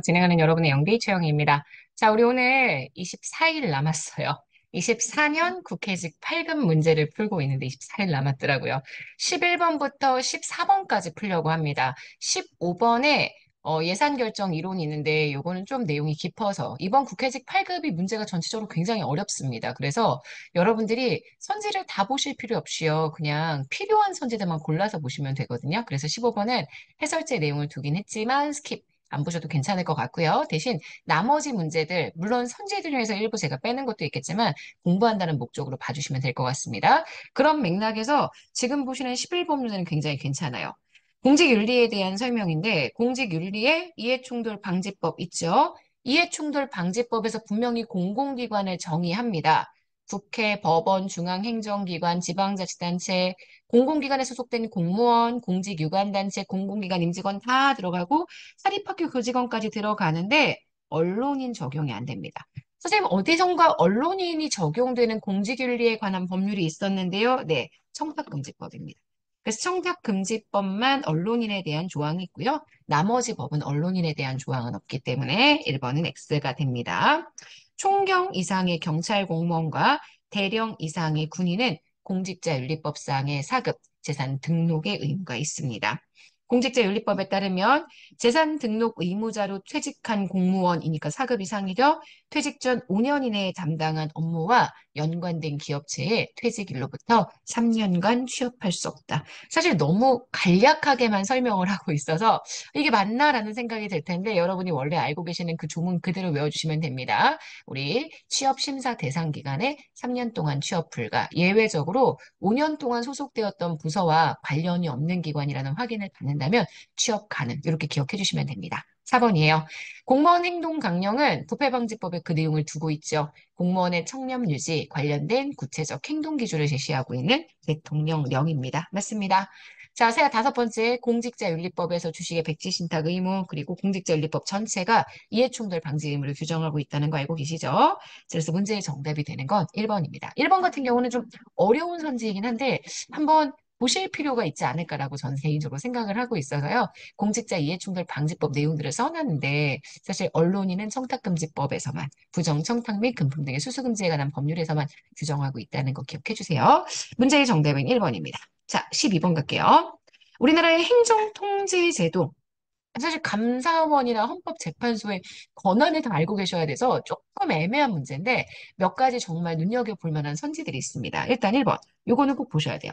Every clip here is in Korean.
진행하는 여러분의 영데이 최영입니다. 자, 우리 오늘 24일 남았어요. 24년 국회직 8급 문제를 풀고 있는데 24일 남았더라고요. 11번부터 14번까지 풀려고 합니다. 15번에 예산 결정 이론이 있는데 요거는 좀 내용이 깊어서 이번 국회직 8급이 문제가 전체적으로 굉장히 어렵습니다. 그래서 여러분들이 선지를 다 보실 필요 없이요. 그냥 필요한 선지들만 골라서 보시면 되거든요. 그래서 15번은 해설제 내용을 두긴 했지만 스킵 안 보셔도 괜찮을 것 같고요. 대신 나머지 문제들, 물론 선지들 중에서 일부 제가 빼는 것도 있겠지만 공부한다는 목적으로 봐주시면 될 것 같습니다. 그런 맥락에서 지금 보시는 11번 문제는 굉장히 괜찮아요. 공직윤리에 대한 설명인데 공직윤리에 이해충돌 방지법 있죠? 이해충돌 방지법에서 분명히 공공기관을 정의합니다. 국회, 법원, 중앙행정기관, 지방자치단체, 공공기관에 소속된 공무원, 공직유관단체, 공공기관 임직원 다 들어가고 사립학교 교직원까지 들어가는데 언론인 적용이 안 됩니다. 선생님, 어디선가 언론인이 적용되는 공직윤리에 관한 법률이 있었는데요. 네, 청탁금지법입니다. 그래서 청탁금지법만 언론인에 대한 조항이 있고요. 나머지 법은 언론인에 대한 조항은 없기 때문에 1번은 X가 됩니다. 총경 이상의 경찰 공무원과 대령 이상의 군인은 공직자윤리법상의 사급, 재산 등록의 의무가 있습니다. 공직자윤리법에 따르면 재산 등록 의무자로 퇴직한 공무원이니까 사급 이상이죠. 퇴직 전 5년 이내에 담당한 업무와 연관된 기업체에 퇴직일로부터 3년간 취업할 수 없다. 사실 너무 간략하게만 설명을 하고 있어서 이게 맞나라는 생각이 들 텐데 여러분이 원래 알고 계시는 그 조문 그대로 외워주시면 됩니다. 우리 취업 심사 대상 기간에 3년 동안 취업 불가, 예외적으로 5년 동안 소속되었던 부서와 관련이 없는 기관이라는 확인을 받는다면 취업 가능. 이렇게 기억해 주시면 됩니다. 4번이에요. 공무원 행동 강령은 부패방지법에 그 내용을 두고 있죠. 공무원의 청렴 유지 관련된 구체적 행동 기준을 제시하고 있는 대통령령입니다. 맞습니다. 자, 다섯 번째 공직자윤리법에서 주식의 백지 신탁 의무 그리고 공직자윤리법 전체가 이해충돌 방지 의무를 규정하고 있다는 거 알고 계시죠? 그래서 문제의 정답이 되는 건 1번입니다. 1번 같은 경우는 좀 어려운 선지이긴 한데 한번 보실 필요가 있지 않을까라고 저는 개인적으로 생각을 하고 있어서요. 공직자 이해충돌 방지법 내용들을 써놨는데 사실 언론인은 청탁금지법에서만 부정, 청탁 및 금품 등의 수수금지에 관한 법률에서만 규정하고 있다는 거 기억해 주세요. 문제의 정답은 1번입니다. 자, 12번 갈게요. 우리나라의 행정통제제도 사실 감사원이나 헌법재판소의 권한을 다 알고 계셔야 돼서 조금 애매한 문제인데 몇 가지 정말 눈여겨볼 만한 선지들이 있습니다. 일단 1번. 요거는 꼭 보셔야 돼요.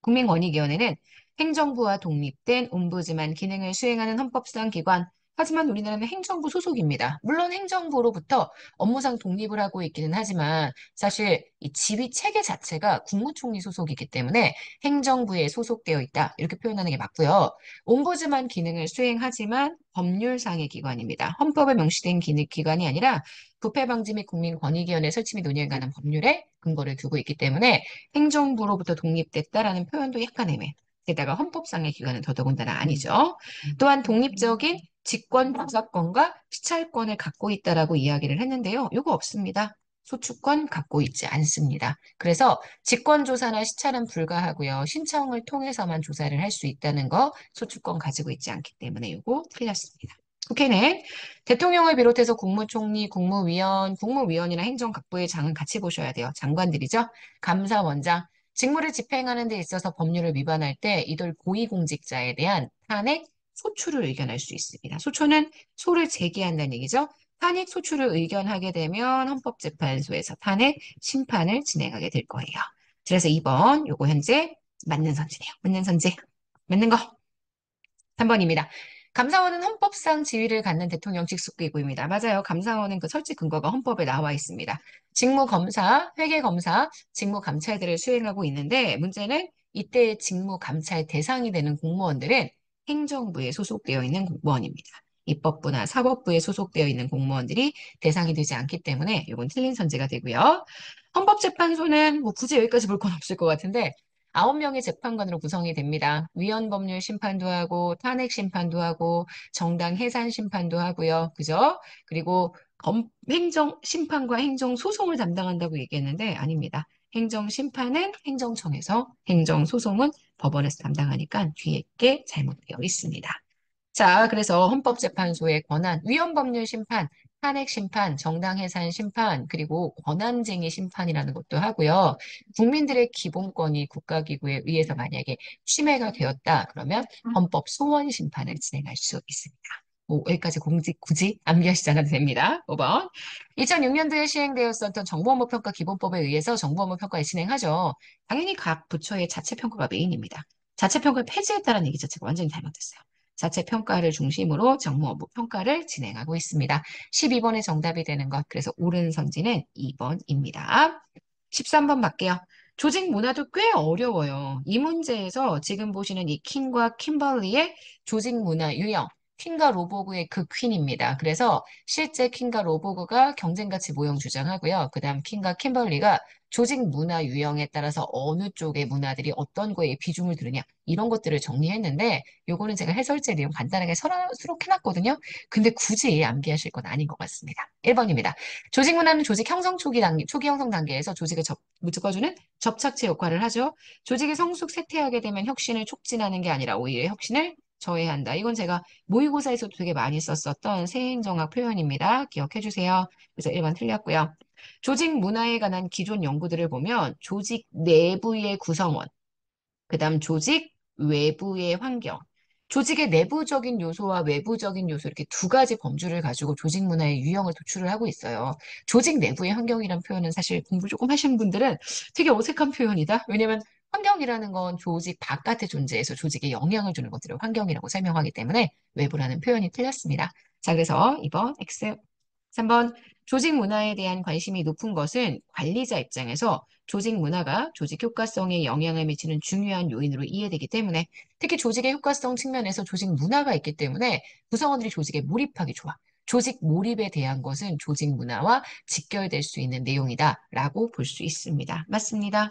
국민권익위원회는 행정부와 독립된 옴부즈만 기능을 수행하는 헌법상 기관. 하지만 우리나라는 행정부 소속입니다. 물론 행정부로부터 업무상 독립을 하고 있기는 하지만 사실 이 지휘 체계 자체가 국무총리 소속이기 때문에 행정부에 소속되어 있다. 이렇게 표현하는 게 맞고요. 옴부즈만 기능을 수행하지만 법률상의 기관입니다. 헌법에 명시된 기관이 아니라 부패방지 및 국민권익위원회 설치 및 논의에 관한 법률에 근거를 두고 있기 때문에 행정부로부터 독립됐다라는 표현도 약간 애매. 게다가 헌법상의 기관은 더더군다나 아니죠. 또한 독립적인 직권 조사권과 시찰권을 갖고 있다라고 이야기를 했는데요. 이거 없습니다. 소추권 갖고 있지 않습니다. 그래서 직권조사나 시찰은 불가하고요. 신청을 통해서만 조사를 할 수 있다는 거 소추권 가지고 있지 않기 때문에 이거 틀렸습니다. 국회는 대통령을 비롯해서 국무총리, 국무위원, 국무위원이나 행정각부의 장은 같이 보셔야 돼요. 장관들이죠. 감사원장. 직무를 집행하는 데 있어서 법률을 위반할 때 이들 고위공직자에 대한 탄핵, 소추를 의견할 수 있습니다. 소추는 소를 제기한다는 얘기죠. 탄핵 소추를 의견하게 되면 헌법재판소에서 탄핵 심판을 진행하게 될 거예요. 그래서 2번 요거 현재 맞는 선지네요. 맞는 선지. 맞는 거. 3번입니다. 감사원은 헌법상 지위를 갖는 대통령 직속기구입니다. 맞아요. 감사원은 그 설치 근거가 헌법에 나와 있습니다. 직무검사, 회계검사, 직무감찰들을 수행하고 있는데 문제는 이때 직무감찰 대상이 되는 공무원들은 행정부에 소속되어 있는 공무원입니다. 입법부나 사법부에 소속되어 있는 공무원들이 대상이 되지 않기 때문에 이건 틀린 선지가 되고요. 헌법재판소는 뭐 굳이 여기까지 볼 건 없을 것 같은데 9명의 재판관으로 구성이 됩니다. 위헌법률 심판도 하고 탄핵 심판도 하고 정당 해산 심판도 하고요. 그죠? 그리고 행정 심판과 행정 소송을 담당한다고 얘기했는데 아닙니다. 행정 심판은 행정청에서 행정 소송은 법원에서 담당하니까 뒤에 게 잘못되어 있습니다. 자, 그래서 헌법재판소의 권한, 위헌법률 심판, 탄핵 심판, 정당해산 심판, 그리고 권한쟁의 심판이라는 것도 하고요. 국민들의 기본권이 국가기구에 의해서 만약에 침해가 되었다, 그러면 헌법 소원 심판을 진행할 수 있습니다. 뭐, 여기까지 공지 굳이 암기하시지 않아도 됩니다. 5번. 2006년도에 시행되었었던 정보업무평가 기본법에 의해서 정보업무 평가를 진행하죠. 당연히 각 부처의 자체평가가 메인입니다. 자체평가를 폐지했다는 얘기 자체가 완전히 잘못됐어요. 자체 평가를 중심으로 정무 업무 평가를 진행하고 있습니다. 12번의 정답이 되는 것. 그래서 옳은 선지는 2번입니다. 13번 볼게요. 조직 문화도 꽤 어려워요. 이 문제에서 지금 보시는 이 퀸과 킴벌리의 조직 문화 유형, 퀸과 로보그의 그 퀸입니다. 그래서 실제 퀸과 로보그가 경쟁가치 모형 주장하고요. 그 다음 퀸과 킴벌리가 조직 문화 유형에 따라서 어느 쪽의 문화들이 어떤 거에 비중을 두느냐 이런 것들을 정리했는데 요거는 제가 해설제 내용 간단하게 수록해놨거든요. 근데 굳이 암기하실 건 아닌 것 같습니다. 1번입니다. 조직 문화는 조직 형성 초기 형성 단계에서 조직을 묶어주는 접착제 역할을 하죠. 조직이 성숙 쇠퇴하게 되면 혁신을 촉진하는 게 아니라 오히려 혁신을 저해한다. 이건 제가 모의고사에서도 되게 많이 썼었던 세행정학 표현입니다. 기억해 주세요. 그래서 1번 틀렸고요. 조직 문화에 관한 기존 연구들을 보면 조직 내부의 구성원, 그다음 조직 외부의 환경, 조직의 내부적인 요소와 외부적인 요소 이렇게 두 가지 범주를 가지고 조직 문화의 유형을 도출을 하고 있어요. 조직 내부의 환경이라는 표현은 사실 공부 조금 하신 분들은 되게 어색한 표현이다. 왜냐면 환경이라는 건 조직 바깥의 존재에서 조직에 영향을 주는 것들을 환경이라고 설명하기 때문에 외부라는 표현이 틀렸습니다. 자, 그래서 2번 X. 3번 조직 문화에 대한 관심이 높은 것은 관리자 입장에서 조직 문화가 조직 효과성에 영향을 미치는 중요한 요인으로 이해되기 때문에 특히 조직의 효과성 측면에서 조직 문화가 있기 때문에 구성원들이 조직에 몰입하기 좋아. 조직 몰입에 대한 것은 조직 문화와 직결될 수 있는 내용이다라고 볼 수 있습니다. 맞습니다.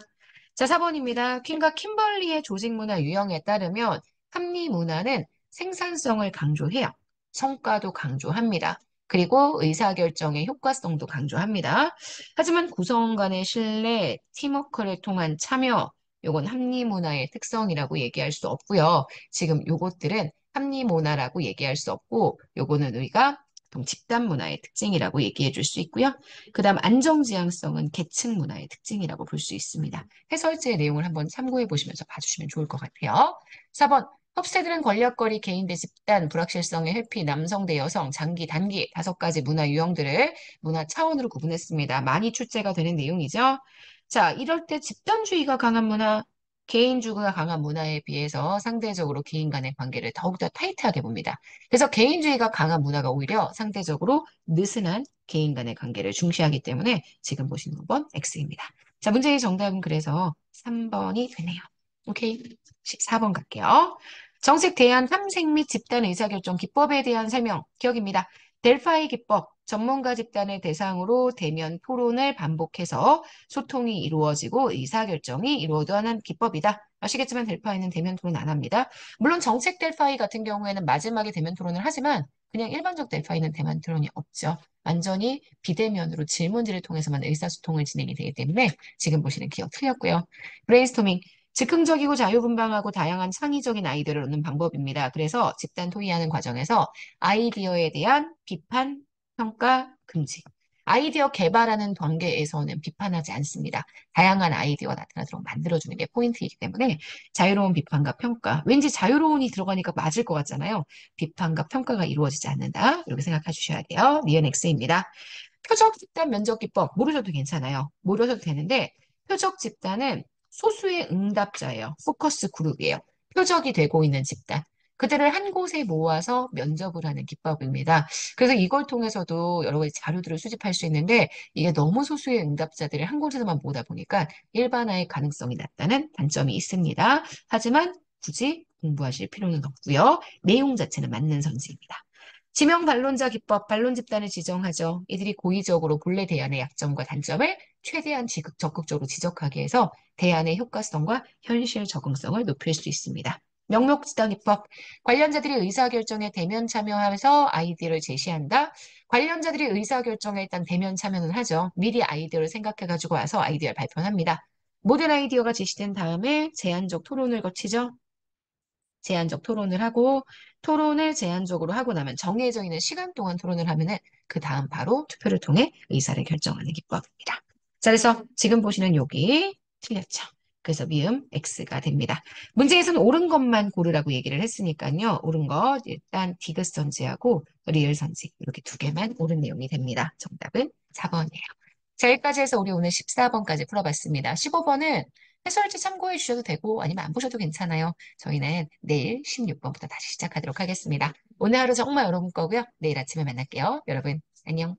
자, 4번입니다. 퀸과 킴벌리의 조직 문화 유형에 따르면 합리 문화는 생산성을 강조해요. 성과도 강조합니다. 그리고 의사결정의 효과성도 강조합니다. 하지만 구성원 간의 신뢰, 팀워크를 통한 참여, 요건 합리문화의 특성이라고 얘기할 수 없고요. 지금 요것들은 합리문화라고 얘기할 수 없고 요거는 우리가 보통 집단 문화의 특징이라고 얘기해 줄 수 있고요. 그 다음 안정지향성은 계층 문화의 특징이라고 볼 수 있습니다. 해설지의 내용을 한번 참고해 보시면서 봐주시면 좋을 것 같아요. 4번 흡세들은 권력거리, 개인 대 집단, 불확실성의 회피, 남성 대 여성, 장기, 단기 다섯 가지 문화 유형들을 문화 차원으로 구분했습니다. 많이 출제가 되는 내용이죠. 자, 이럴 때 집단주의가 강한 문화, 개인주의가 강한 문화에 비해서 상대적으로 개인 간의 관계를 더욱더 타이트하게 봅니다. 그래서 개인주의가 강한 문화가 오히려 상대적으로 느슨한 개인 간의 관계를 중시하기 때문에 지금 보시는 5번 X입니다. 자, 문제의 정답은 그래서 3번이 되네요. 오케이. 14번 갈게요. 정책 대안 탐색 및 집단 의사결정 기법에 대한 설명 기억입니다. 델파이 기법, 전문가 집단을 대상으로 대면 토론을 반복해서 소통이 이루어지고 의사결정이 이루어지는 기법이다. 아시겠지만 델파이는 대면 토론 안 합니다. 물론 정책 델파이 같은 경우에는 마지막에 대면 토론을 하지만 그냥 일반적 델파이는 대면 토론이 없죠. 완전히 비대면으로 질문지를 통해서만 의사소통을 진행이 되기 때문에 지금 보시는 기억 틀렸고요. 브레인스토밍, 즉흥적이고 자유분방하고 다양한 창의적인 아이디어를 얻는 방법입니다. 그래서 집단 토의하는 과정에서 아이디어에 대한 비판, 평가, 금지. 아이디어 개발하는 단계에서는 비판하지 않습니다. 다양한 아이디어가 나타나도록 만들어주는 게 포인트이기 때문에 자유로운 비판과 평가. 왠지 자유로운이 들어가니까 맞을 것 같잖아요. 비판과 평가가 이루어지지 않는다. 이렇게 생각해 주셔야 돼요. 니은 X입니다. 표적 집단 면접 기법 모르셔도 괜찮아요. 모르셔도 되는데 표적 집단은 소수의 응답자예요. 포커스 그룹이에요. 표적이 되고 있는 집단. 그들을 한 곳에 모아서 면접을 하는 기법입니다. 그래서 이걸 통해서도 여러 가지 자료들을 수집할 수 있는데 이게 너무 소수의 응답자들을 한 곳에서만 모으다 보니까 일반화의 가능성이 낮다는 단점이 있습니다. 하지만 굳이 공부하실 필요는 없고요. 내용 자체는 맞는 선지입니다. 지명 반론자 기법, 반론 집단을 지정하죠. 이들이 고의적으로 본래 대안의 약점과 단점을 최대한 적극적으로 지적하게 해서 대안의 효과성과 현실 적응성을 높일 수 있습니다. 명목지당 기법, 관련자들이 의사결정에 대면 참여하면서 아이디어를 제시한다. 관련자들이 의사결정에 일단 대면 참여는 하죠. 미리 아이디어를 생각해가지고 와서 아이디어를 발표합니다. 모든 아이디어가 제시된 다음에 제안적 토론을 거치죠. 제한적 토론을 하고 토론을 제한적으로 하고 나면 정해져 있는 시간 동안 토론을 하면은 그 다음 바로 투표를 통해 의사를 결정하는 기법입니다. 자, 그래서 지금 보시는 여기 틀렸죠. 그래서 미음 X가 됩니다. 문제에서는 옳은 것만 고르라고 얘기를 했으니까요. 옳은 것 일단 디귿선지하고 리을선지 이렇게 두 개만 옳은 내용이 됩니다. 정답은 4번이에요. 자, 여기까지 해서 우리 오늘 14번까지 풀어봤습니다. 15번은 해설지 참고해 주셔도 되고 아니면 안 보셔도 괜찮아요. 저희는 내일 16번부터 다시 시작하도록 하겠습니다. 오늘 하루 정말 여러분 거고요. 내일 아침에 만날게요. 여러분, 안녕.